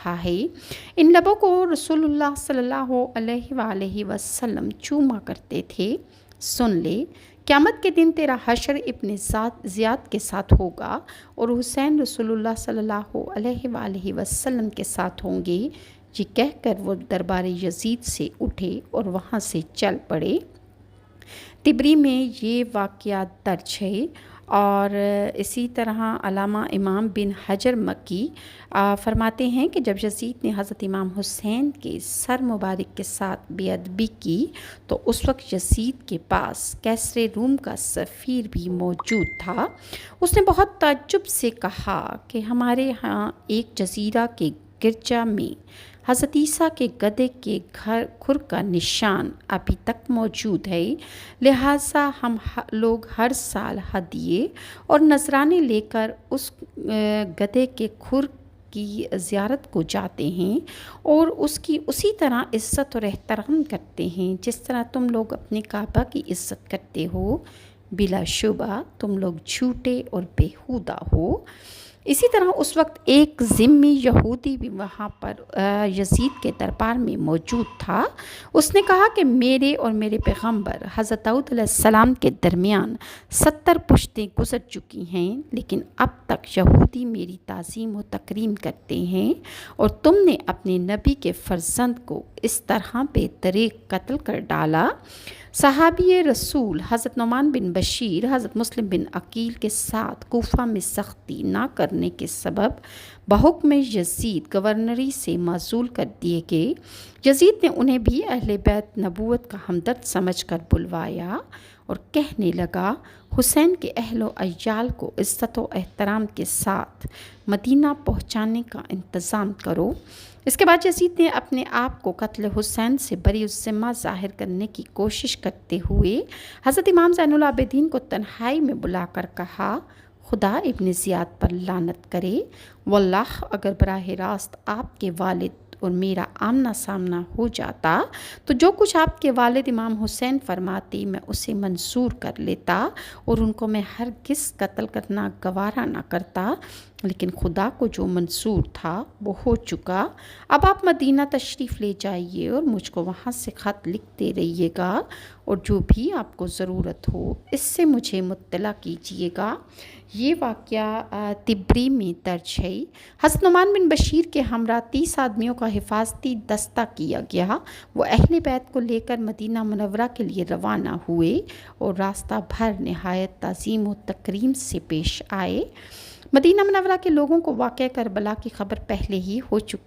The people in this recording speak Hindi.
रहा है। इन लबों को रसूलुल्लाह सल्लल्लाहु अलैहि वसल्लम चूमा करते थे। सुन ले, क़यामत के दिन तेरा हशर इब्न ज़ियाद के साथ होगा और हुसैन रसूलुल्लाह सल्लल्लाहु अलैहि वसल्लम के साथ होंगे। ये कहकर वो दरबार यजीद से उठे और वहाँ से चल पड़े। तिबरी में ये वाक़या दर्ज है। और इसी तरह अल्लामा इमाम बिन हजर मक्की फरमाते हैं कि जब यजीद ने हज़रत इमाम हुसैन के सर मुबारक के साथ बेअदबी की तो उस वक्त यजीद के पास कैसरे रूम का सफ़ीर भी मौजूद था। उसने बहुत ताज्जुब से कहा कि हमारे यहाँ एक जजीरा के गिरजा में हज़रत ईसा के गधे के खुर का निशान अभी तक मौजूद है, लिहाजा हम लोग हर साल हदिये और नजराने लेकर उस गधे के खुर की ज़ियारत को जाते हैं और उसकी उसी तरह इज़्ज़त और एहतराम करते हैं जिस तरह तुम लोग अपने काबा की इज़्ज़त करते हो। बिलाशुबा तुम लोग झूठे और बेहुदा हो। इसी तरह उस वक्त एक ज़िम्मी यहूदी भी वहाँ पर यजीद के दरबार में मौजूद था। उसने कहा कि मेरे और मेरे पैगंबर हज़रत दाऊद अलैहिस्सलाम के दरमियान 70 पुश्तें गुज़र चुकी हैं, लेकिन अब तक यहूदी मेरी ताज़ीम व तकरीम करते हैं और तुमने अपने नबी के फ़र्जंद को इस तरह बेतरीक़ कत्ल कर डाला। सहाबी रसूल हज़रत नुमान बिन बशीर हज़रत मुस्लिम बिन अकील के साथ कूफा में सख्ती ना करने के सबब बहुक्म यजीद गवर्नरी से माज़ूल कर दिए गए। यजीद ने उन्हें भी अहले बैत नबूवत का हमदर्द समझकर बुलवाया और कहने लगा, हुसैन के अहलो अय्याल को इज़्ज़त व एहतराम के साथ मदीना पहुँचाने का इंतज़ाम करो। इसके बाद यजीद ने अपने आप को कत्ल हुसैन से बरी ज़िम्मा ज़ाहिर करने की कोशिश करते हुए हज़रत इमाम ज़ैनुल आबिदीन को तन्हाई में बुलाकर कहा, खुदा इब्न ज़ियाद पर लानत करे। वल्लाह अगर बराह रास्त आपके वालिद और मेरा आमना सामना हो जाता तो जो कुछ आपके वालिद इमाम हुसैन फरमाते मैं उसे मंजूर कर लेता और उनको मैं हरगिज़ कत्ल करना गवारा ना करता, लेकिन खुदा को जो मंसूर था वो हो चुका। अब आप मदीना तशरीफ़ ले जाइए और मुझको वहाँ से ख़त लिखते रहिएगा और जो भी आपको ज़रूरत हो इससे मुझे मुत्तला कीजिएगा। ये वाक़या तिबरी में दर्ज है। हज़रत नुमान बिन बशीर के हमरा 30 आदमियों का हिफाजती दस्ता किया गया। वो अहले बैत को लेकर मदीना मुनव्वरा के लिए रवाना हुए और रास्ता भर नहायत ताज़ीम व तकरीम से पेश आए। मदीना मुनव्वरा के लोगों को वाक़या करबला की खबर पहले ही हो चुकी